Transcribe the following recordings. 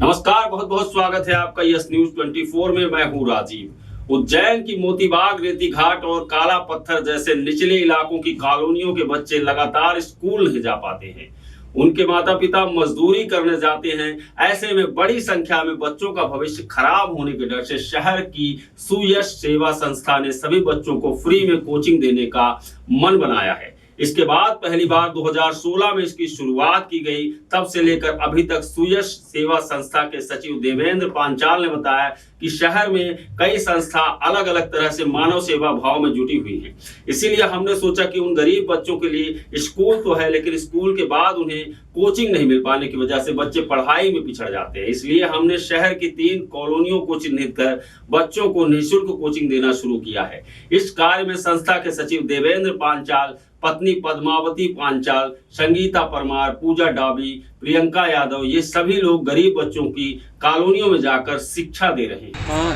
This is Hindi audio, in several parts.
नमस्कार, बहुत बहुत स्वागत है आपका यस न्यूज 24 में। मैं हूं राजीव। उज्जैन की मोतीबाग, रेती घाट और काला पत्थर जैसे निचले इलाकों की कॉलोनियों के बच्चे लगातार स्कूल नहीं जा पाते हैं। उनके माता पिता मजदूरी करने जाते हैं। ऐसे में बड़ी संख्या में बच्चों का भविष्य खराब होने के डर से शहर की सुयश सेवा संस्था ने सभी बच्चों को फ्री में कोचिंग देने का मन बनाया है। इसके बाद पहली बार 2016 में इसकी शुरुआत की गई। तब से लेकर अभी तक सुयश सेवा संस्था के सचिव देवेंद्र पांचाल ने बताया कि शहर में कई संस्था अलग अलग तरह से मानव सेवा भाव में जुटी हुई हैं। इसीलिए हमने सोचा कि उन गरीब बच्चों के लिए स्कूल तो है, लेकिन स्कूल के बाद उन्हें कोचिंग नहीं मिल पाने की वजह से बच्चे पढ़ाई में पिछड़ जाते हैं। इसलिए हमने शहर की 3 कॉलोनियों को चिन्हित कर बच्चों को निःशुल्क कोचिंग देना शुरू किया है। इस कार्य में संस्था के सचिव देवेंद्र पांचाल, पत्नी पद्मावती पांचाल, संगीता परमार, पूजा डाबी, प्रियंका यादव, ये सभी लोग गरीब बच्चों की कॉलोनियों में जाकर शिक्षा दे रहे हैं।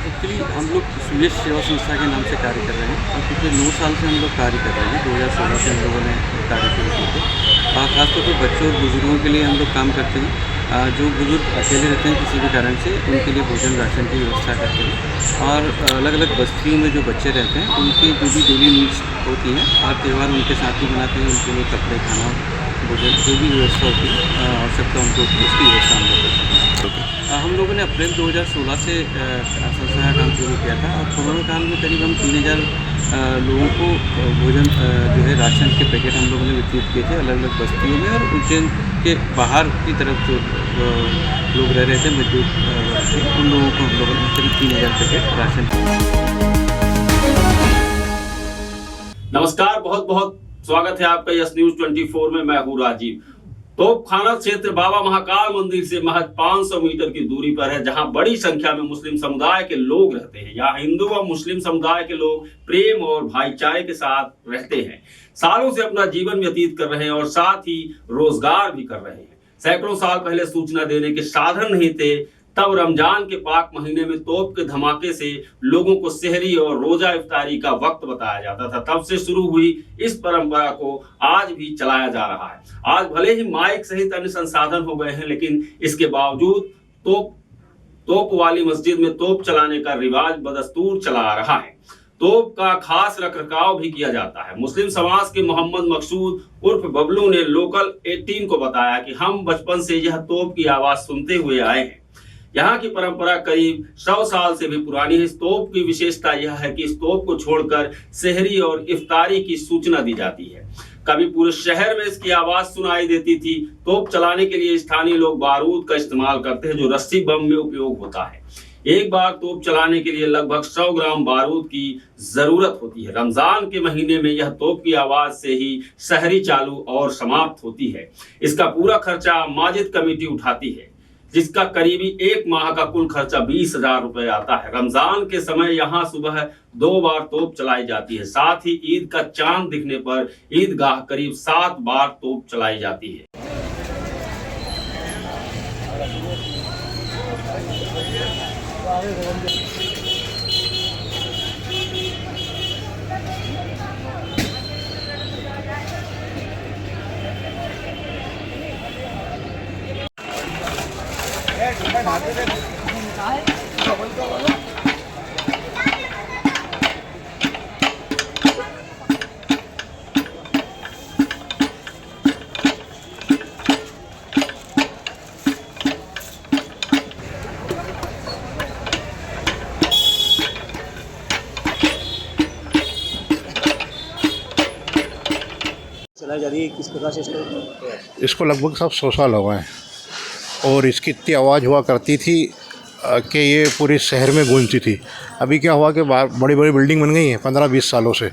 एक्चुअली हम लोग सुयश सेवा संस्था के नाम से कार्य कर रहे हैं और पिछले 9 साल से हम लोग कार्य कर रहे हैं। 2016 से हम लोगों ने कार्य शुरू किए थे। खासतौर पर बच्चों और बुजुर्गों के लिए हम लोग काम करते हैं। जो बुजुर्ग अकेले रहते हैं किसी भी कारण से, उनके लिए भोजन राशन की व्यवस्था करते हैं और अलग अलग बस्तियों में जो बच्चे रहते हैं उनकी जो भी डेली नीड्स होती हैं और त्यौहार उनके साथ ही मनाते हैं। उनके लिए कपड़े, खाना, भोजन जो भी व्यवस्था होती है आवश्यकता उनको उसकी व्यवस्था हम लोग करते हैं। हम लोगों ने अप्रैल 2016 से संस्था का काम शुरू किया था और कोरोना काल में करीब हम 3000 लोगों को भोजन जो है राशन के पैकेट हम लोगों ने वितरित किए थे अलग अलग बस्तियों में। और उज्जैन के बाहर की तरफ जो लोग रह रहे थे मजदूर, उन लोगों को हम लोगों ने करीब 3000 पैकेट राशन। नमस्कार, बहुत बहुत स्वागत है आपका यस न्यूज 24 में। मैं हूं राजीव। तोपखाना क्षेत्र बाबा महाकाल मंदिर से महज 500 मीटर की दूरी पर है, जहां बड़ी संख्या में मुस्लिम समुदाय के लोग रहते हैं। यहाँ हिंदू व मुस्लिम समुदाय के लोग प्रेम और भाईचारे के साथ रहते हैं। सालों से अपना जीवन व्यतीत कर रहे हैं और साथ ही रोजगार भी कर रहे हैं। सैकड़ों साल पहले सूचना देने के साधन नहीं थे, तब रमजान के पाक महीने में तोप के धमाके से लोगों को सहरी और रोजा इफ्तारी का वक्त बताया जाता था। तब से शुरू हुई इस परंपरा को आज भी चलाया जा रहा है। आज भले ही माइक सहित अन्य संसाधन हो गए हैं, लेकिन इसके बावजूद तोप वाली मस्जिद में तोप चलाने का रिवाज बदस्तूर चला आ रहा है। तोप का खास रखरखाव भी किया जाता है। मुस्लिम समाज के मोहम्मद मकसूद उर्फ बबलू ने लोकल 18 को बताया कि हम बचपन से यह तोप की आवाज सुनते हुए आए हैं। यहाँ की परंपरा करीब 100 साल से भी पुरानी है। इस तोप की विशेषता यह है कि इस तोप को छोड़कर सहरी और इफ्तारी की सूचना दी जाती है। कभी पूरे शहर में इसकी आवाज सुनाई देती थी। तोप चलाने के लिए स्थानीय लोग बारूद का इस्तेमाल करते हैं, जो रस्सी बम में उपयोग होता है। एक बार तोप चलाने के लिए लगभग 100 ग्राम बारूद की जरूरत होती है। रमजान के महीने में यह तोप की आवाज से ही सहरी चालू और समाप्त होती है। इसका पूरा खर्चा माजिद कमेटी उठाती है, जिसका करीबी 1 माह का कुल खर्चा 20,000 रुपए आता है। रमजान के समय यहाँ सुबह 2 बार तोप चलाई जाती है। साथ ही ईद का चांद दिखने पर ईदगाह करीब 7 बार तोप चलाई जाती है। चलाई जा रही है किस प्रकार से इसको लगभग सब 100 साल हो गए हैं और इसकी इतनी आवाज़ हुआ करती थी कि ये पूरे शहर में गूंजती थी। अभी क्या हुआ कि बड़ी बड़ी बिल्डिंग बन गई हैं 15-20 सालों से,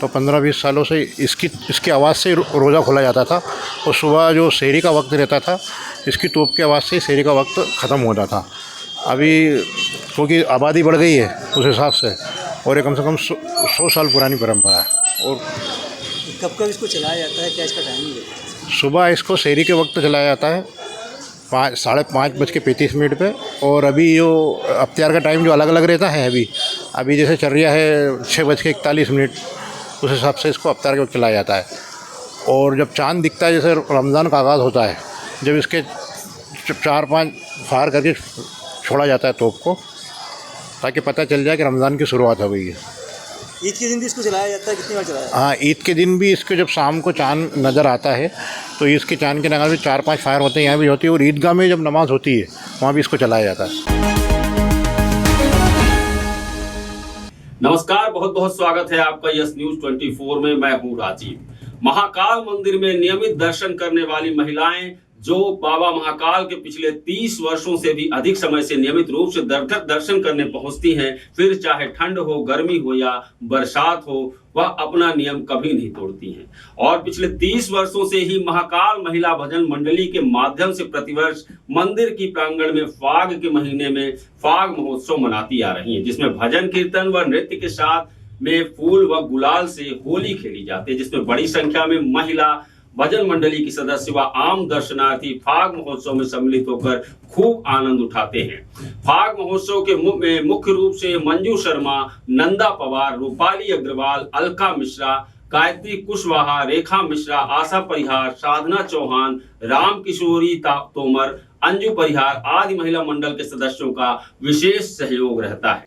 तो 15-20 सालों से इसकी आवाज़ से रोज़ा खोला जाता था और सुबह जो सहरी का वक्त रहता था इसकी तोप की आवाज़ से सहरी का वक्त ख़त्म होता था। अभी क्योंकि आबादी बढ़ गई है उस हिसाब से, और ये कम से कम 100 साल पुरानी परंपरा है। और कब कब इसको चलाया जाता है, क्या इसका टाइमिंग है? सुबह इसको सहरी के वक्त चलाया जाता है 5:35 पे, और अभी जो अफ्तार का टाइम जो अलग अलग रहता है अभी जैसे चल रहा है 6:41, उस हिसाब से इसको अफ्तार के वक्त चलाया जाता है। और जब चाँद दिखता है, जैसे रमज़ान का आगाज़ होता है, जब इसके 4-5 फायर करके छोड़ा जाता है तोप को, ताकि पता चल जाए कि रमज़ान की शुरुआत हो गई है। ईद के दिन भी इसको चलाया जाता है, कितनी बार चलाया? हाँ, ईद के दिन भी इसके जब शाम को चाँद नज़र आता है तो इसके चाँद के नगार में 4-5 फायर होते हैं, यहाँ भी होती है, और ईदगाह में जब नमाज़ होती है वहाँ भी इसको चलाया जाता है। नमस्कार, बहुत बहुत स्वागत है आपका यस न्यूज 24 में। मैं हूं राजीव। महाकाल मंदिर में नियमित दर्शन करने वाली महिलाएं जो बाबा महाकाल के पिछले 30 वर्षों से भी अधिक समय से नियमित रूप से दर्शन करने पहुंचती हैं, फिर चाहे ठंड हो, गर्मी हो या बरसात हो, वह अपना नियम कभी नहीं तोड़ती हैं। और पिछले 30 वर्षों से ही महाकाल महिला भजन मंडली के माध्यम से प्रतिवर्ष मंदिर की प्रांगण में फाग के महीने में फाग महोत्सव मनाती आ रही है, जिसमें भजन कीर्तन व नृत्य के साथ में फूल व गुलाल से होली खेली जाती है, जिसमें बड़ी संख्या में महिला भजन मंडली की सदस्य व आम दर्शनार्थी फाग महोत्सव में सम्मिलित होकर खूब आनंद उठाते हैं। फाग महोत्सव के मुख्य रूप से मंजू शर्मा, नंदा पवार, रूपाली अग्रवाल, अलका मिश्रा, गायत्री कुशवाहा, रेखा मिश्रा, आशा परिहार, साधना चौहान, राम किशोरी तोमर, अंजू परिहार आदि महिला मंडल के सदस्यों का विशेष सहयोग रहता है।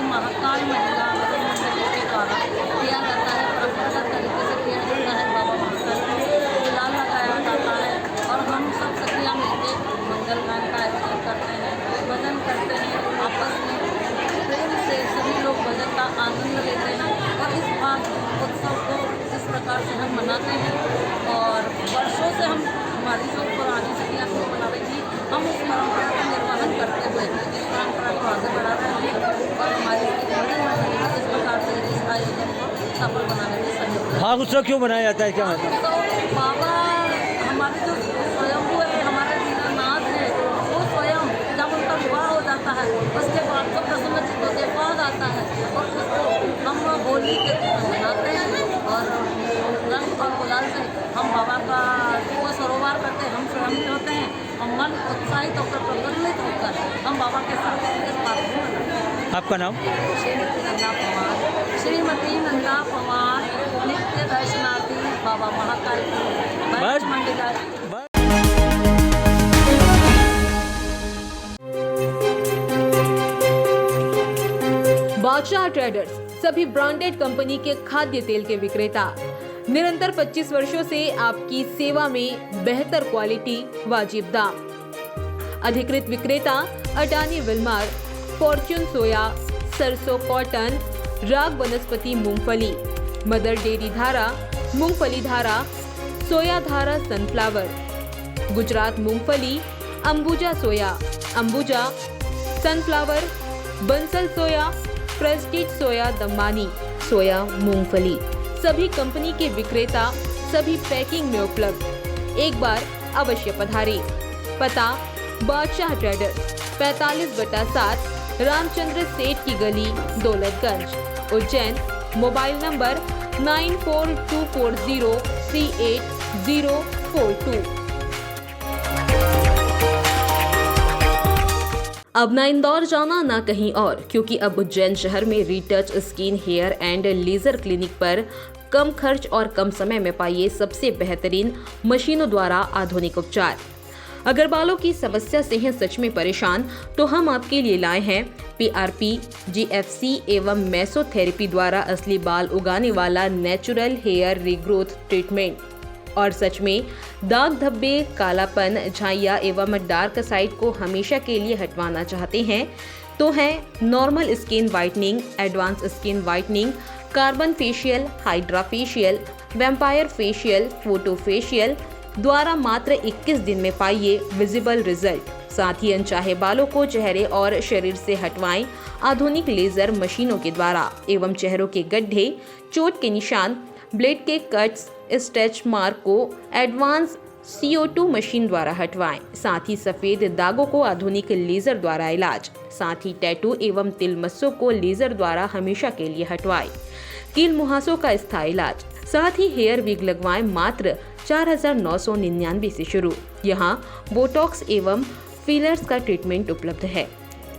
महाकाल महिला भजन मंडली के द्वारा किया जाता है। परंपरागत तरीके से किया जाता है। बाबा महाकाल को गुलाल लगाया जाता है और हम सब सखियाँ मिलकर मंगल गान का आयोजन करते हैं, भजन करते हैं, आपस में प्रेम से सभी लोग भजन का आनंद लेते हैं। और इस भाग उत्सव को इस प्रकार से हम मनाते हैं और वर्षों से हम हमारी जो पुरानी सखियाँ को मना रही थी, हम उस परंपरा का निर्वहन करते हुए इस परंपरा को आगे बढ़ा रहे हैं और हमारी भजन मंडली इस प्रकार से इस आयोजन को सफल बनाने में सहयोग। फाग उत्सव क्यों मनाया जाता है, क्या मतलब? तो बाबा हमारे जो स्वयं है, हमारे दीनानाथ है, वो स्वयं जब उनका विवाह हो जाता है उसके बाद तो प्रसन्न चित्तों से फाग आता है और उसको हम होली के दिन मनाते हैं और रंग और गुलाल से हम बाबा का वो सरोवर करते हैं। हम स्वयं होते हैं और मन उत्साहित होकर प्रफुल्लित होकर हम बाबा के साथ इस बात को मनाते हैं। आपका नाम? श्रीमती नंदा पवार, नित्य दर्शनार्थी बाबा महाकाल बस। मंडली। बादशाह ट्रेडर्स सभी ब्रांडेड कंपनी के खाद्य तेल के विक्रेता, निरंतर 25 वर्षों से आपकी सेवा में बेहतर क्वालिटी, वाजिब दाम। अधिकृत विक्रेता अडानी विलमार, फॉर्च्यून सोया, सरसों कॉटन, राग वनस्पति मूंगफली, मदर डेयरी धारा, मूंगफली धारा, सोया धारा सनफ्लावर, गुजरात मूंगफली, अंबुजा सोया, अंबुजा सनफ्लावर, बंसल सोया, प्रेस्टीज सोया दमानी, सोया मूंगफली। सभी कंपनी के विक्रेता सभी पैकिंग में उपलब्ध। एक बार अवश्य पधारें। पता बादशाह ट्रेडर्स 45/7 रामचंद्र सेठ की गली, दौलतगंज, उज्जैन। Mobile number 9424038042। अब ना इंदौर जाना ना कहीं और, क्योंकि अब उज्जैन शहर में retouch skin, hair and laser clinic पर कम खर्च और कम समय में पाइए सबसे बेहतरीन मशीनों द्वारा आधुनिक उपचार। अगर बालों की समस्या से हैं सच में परेशान, तो हम आपके लिए लाए हैं PRP, GFC एवं मेसोथेरेपी द्वारा असली बाल उगाने वाला नेचुरल हेयर रीग्रोथ ट्रीटमेंट। और सच में दाग धब्बे, कालापन, झाइयाँ एवं डार्क साइड को हमेशा के लिए हटवाना चाहते हैं तो है normal skin whitening, advance skin whitening, carbon facial, hydra facial, vampire facial, photo facial द्वारा मात्र 21 दिन में पाइए विजिबल रिजल्ट। साथ ही अनचाहे बालों को चेहरे और शरीर से हटवाएं आधुनिक लेजर मशीनों के द्वारा एवं चेहरों के गड्ढे, चोट के निशान, ब्लेड के कट्स, स्ट्रेच मार्क को एडवांस CO2 मशीन द्वारा हटवाएं। साथ ही सफेद दागों को आधुनिक लेजर द्वारा इलाज। साथ ही टैटू एवं तिल मस्सों को लेजर द्वारा हमेशा के लिए हटवाएं। कील मुहासों का स्थायी इलाज। साथ ही हेयर विग लगवाएं मात्र 4,999 से शुरू। यहाँ बोटॉक्स एवं फिलर्स का ट्रीटमेंट उपलब्ध है।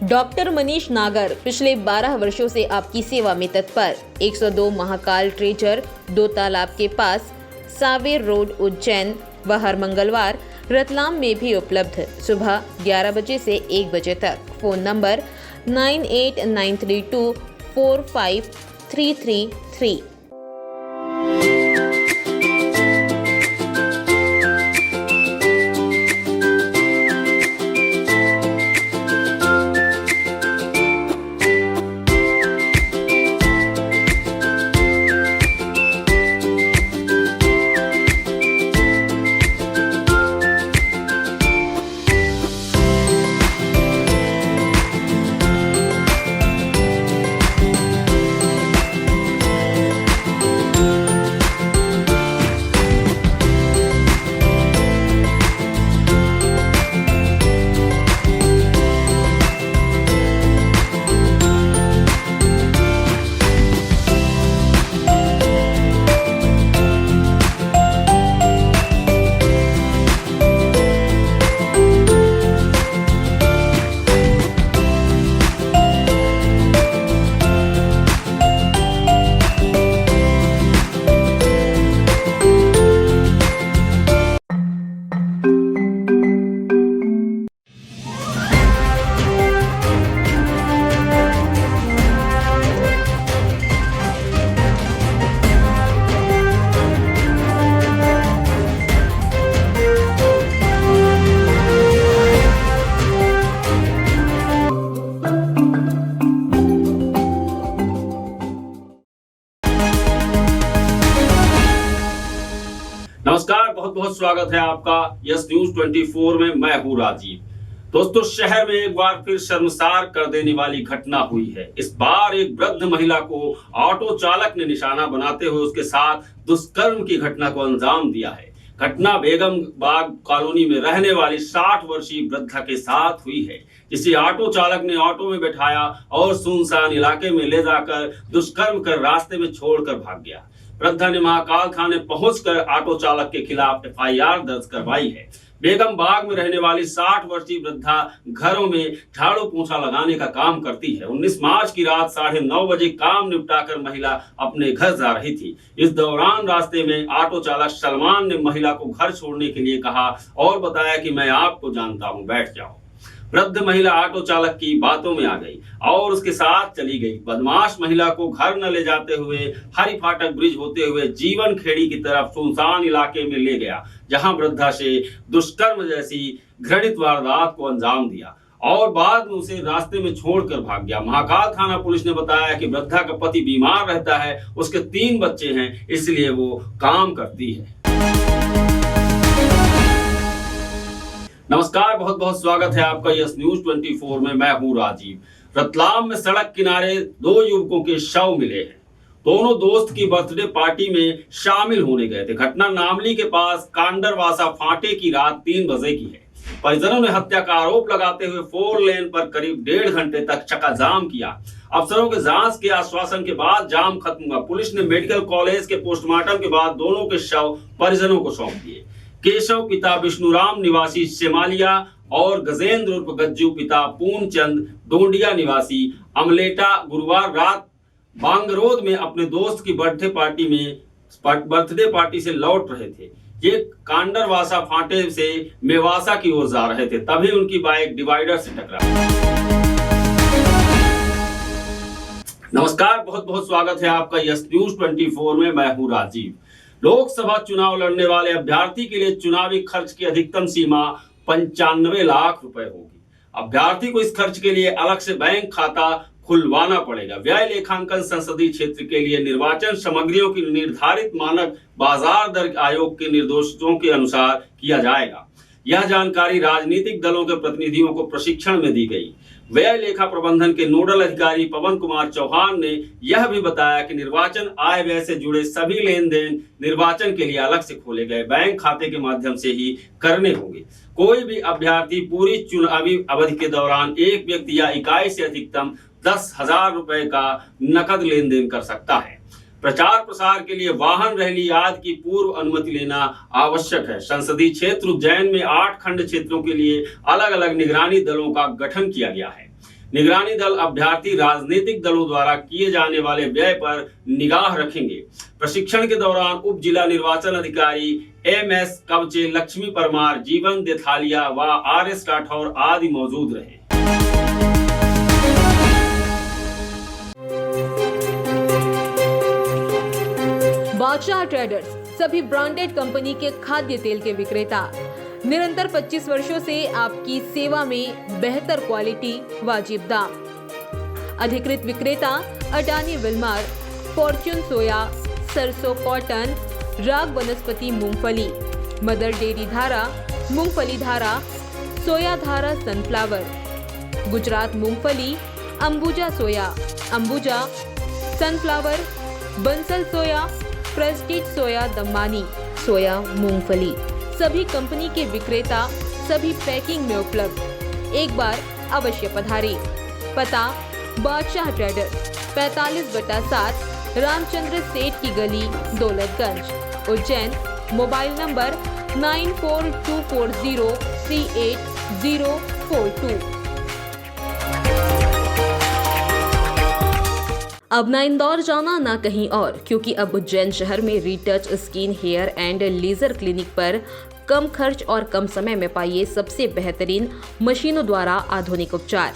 डॉक्टर मनीष नागर पिछले 12 वर्षों से आपकी सेवा में तत्पर। 102 महाकाल ट्रेजर, 2 तालाब के पास, सावेर रोड, उज्जैन व हर मंगलवार रतलाम में भी उपलब्ध। सुबह 11 बजे से 1 बजे तक। Phone number 9893245333। नमस्कार, बहुत बहुत स्वागत है आपका यस न्यूज 24 में। मैं हूं राजीव। दोस्तों, शहर में एक बार फिर शर्मसार कर देने वाली घटना हुई है। इस बार एक वृद्ध महिला को ऑटो चालक ने निशाना बनाते हुए उसके साथ दुष्कर्म की घटना को अंजाम दिया है। घटना बेगम बाग कॉलोनी में रहने वाली 60 वर्षीय वृद्धा के साथ हुई है, जिसे ऑटो चालक ने ऑटो में बैठाया और सुनसान इलाके में ले जाकर दुष्कर्म कर रास्ते में छोड़कर भाग गया। वृद्धा ने महाकाल थाने पहुंचकर ऑटो चालक के खिलाफ FIR दर्ज करवाई है। बेगम बाग में रहने वाली 60 वर्षीय वृद्धा घरों में झाड़ू पोछा लगाने का काम करती है। 19 मार्च की रात 9:30 बजे काम निपटाकर महिला अपने घर जा रही थी। इस दौरान रास्ते में ऑटो चालक सलमान ने महिला को घर छोड़ने के लिए कहा और बताया कि मैं आपको जानता हूं, बैठ जाओ। वृद्ध महिला ऑटो चालक की बातों में आ गई और उसके साथ चली गई। बदमाश महिला को घर न ले जाते हुए हरि फाटक ब्रिज होते हुए जीवन खेड़ी की तरफ सुनसान इलाके में ले गया, जहां वृद्धा से दुष्कर्म जैसी घृणित वारदात को अंजाम दिया और बाद में उसे रास्ते में छोड़कर भाग गया। महाकाल थाना पुलिस ने बताया कि वृद्धा का पति बीमार रहता है, उसके 3 बच्चे हैं, इसलिए वो काम करती है। नमस्कार, बहुत बहुत स्वागत है आपका यस न्यूज 24 में। मैं हूं राजीव। रतलाम में सड़क किनारे 2 युवकों के शव मिले हैं। दोनों दोस्त की बर्थडे पार्टी में शामिल होने गए थे। घटना नामली के पास कांडरवासा फाटे की रात 3 बजे की है। परिजनों ने हत्या का आरोप लगाते हुए 4 लेन पर करीब 1.5 घंटे तक चक्काजाम किया। अफसरों के जांच के आश्वासन के बाद जाम खत्म हुआ। पुलिस ने मेडिकल कॉलेज के पोस्टमार्टम के बाद दोनों के शव परिजनों को सौंप दिए। केशव पिता विष्णुराम निवासी शेमालिया और गजेंद्र उर्फ गज्जू पिता पूर्णचंद डोंडिया निवासी अमलेटा गुरुवार रात बांगरोद में अपने दोस्त की बर्थडे पार्टी से लौट रहे थे। ये कांडरवासा फाटे से मेवासा की ओर जा रहे थे, तभी उनकी बाइक डिवाइडर से टकरा। नमस्कार, बहुत बहुत स्वागत है आपका यस न्यूज 24 में। मैं हूं राजीव। लोकसभा चुनाव लड़ने वाले अभ्यर्थी के लिए चुनावी खर्च की अधिकतम सीमा 95 लाख रुपए होगी। अभ्यर्थी को इस खर्च के लिए अलग से बैंक खाता खुलवाना पड़ेगा। व्यय लेखांकन संसदीय क्षेत्र के लिए निर्वाचन सामग्रियों की निर्धारित मानक बाजार दर आयोग के निर्देशों के अनुसार किया जाएगा। यह जानकारी राजनीतिक दलों के प्रतिनिधियों को प्रशिक्षण में दी गई। व्यय लेखा प्रबंधन के नोडल अधिकारी पवन कुमार चौहान ने यह भी बताया कि निर्वाचन आय व्यय से जुड़े सभी लेन देन निर्वाचन के लिए अलग से खोले गए बैंक खाते के माध्यम से ही करने होंगे। कोई भी अभ्यर्थी पूरी चुनावी अवधि के दौरान एक व्यक्ति या इकाई से अधिकतम 10,000 रुपए का नकद लेन देन कर सकता है। प्रचार प्रसार के लिए वाहन रैली आदि की पूर्व अनुमति लेना आवश्यक है। संसदीय क्षेत्र उज्जैन में 8 खंड क्षेत्रों के लिए अलग अलग निगरानी दलों का गठन किया गया है। निगरानी दल अभ्यर्थी राजनीतिक दलों द्वारा किए जाने वाले व्यय पर निगाह रखेंगे। प्रशिक्षण के दौरान उप जिला निर्वाचन अधिकारी MS कवचे, लक्ष्मी परमार, जीवन देथालिया व RS राठौर आदि मौजूद रहे। बादशाह ट्रेडर्स सभी ब्रांडेड कंपनी के खाद्य तेल के विक्रेता। निरंतर 25 वर्षों से आपकी सेवा में बेहतर क्वालिटी, वाजिब दाम। अधिकृत विक्रेता अडानी विलमार, फॉर्च्यून सोया, सरसों कॉटन, राग वनस्पति मूंगफली, मदर डेयरी धारा, मूंगफली धारा, सोया धारा सनफ्लावर, गुजरात मूंगफली, अंबुजा सोया, अंबुजा सनफ्लावर, बंसल सोया, प्रेस्टीज सोया, दमानी सोया मूंगफली। सभी कंपनी के विक्रेता सभी पैकिंग में उपलब्ध। एक बार अवश्य पधारें। पता बादशाह ट्रेडर्स 45/7 रामचंद्र सेठ की गली, दौलतगंज, उज्जैन। Mobile number 9424038042। अब ना इंदौर जाना ना कहीं और, क्योंकि अब उज्जैन शहर में retouch skin, hair and laser clinic पर कम खर्च और कम समय में पाइए सबसे बेहतरीन मशीनों द्वारा आधुनिक उपचार।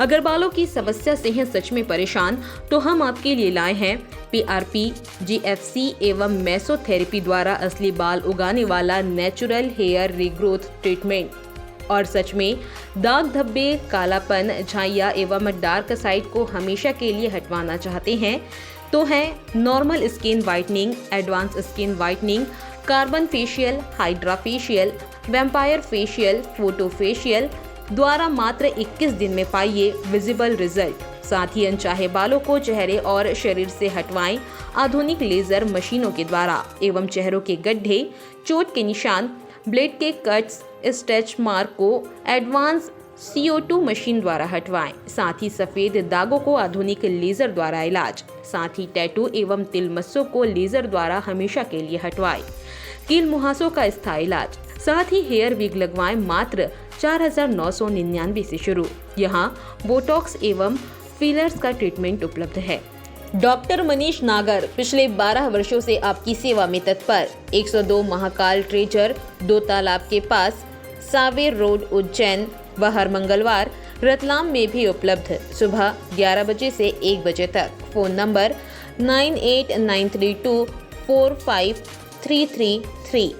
अगर बालों की समस्या से हैं सच में परेशान, तो हम आपके लिए लाए हैं PRP, GFC एवं मेसोथेरेपी द्वारा असली बाल उगाने वाला नेचुरल हेयर रीग्रोथ ट्रीटमेंट। और सच में दाग धब्बे, कालापन, झाइयाँ एवं डार्क साइड को हमेशा के लिए हटवाना चाहते हैं तो है normal skin whitening, advance skin whitening, carbon facial, hydra facial, vampire facial, photo facial द्वारा मात्र 21 दिन में पाइए विजिबल रिजल्ट। साथ ही अनचाहे बालों को चेहरे और शरीर से हटवाएं आधुनिक लेजर मशीनों के द्वारा एवं चेहरों के गड्ढे, चोट के निशान, ब्लेड के कट्स, स्ट्रेच मार्क को एडवांस CO2 मशीन द्वारा हटवाएं। साथ ही सफेद दागों को आधुनिक लेजर द्वारा इलाज। साथ ही टैटू एवं तिल मस्सों को लेजर द्वारा हमेशा के लिए हटवाएं। कील मुहासों का स्थायी इलाज। साथ ही हेयर विग लगवाएं मात्र 4,999 से शुरू। यहाँ बोटॉक्स एवं फिलर्स का ट्रीटमेंट उपलब्ध है। डॉक्टर मनीष नागर पिछले 12 वर्षों से आपकी सेवा में तत्पर। 102 महाकाल ट्रेजर, 2 तालाब के पास, सावेर रोड, उज्जैन व हर मंगलवार रतलाम में भी उपलब्ध। सुबह 11 बजे से 1 बजे तक। Phone number 9893245333।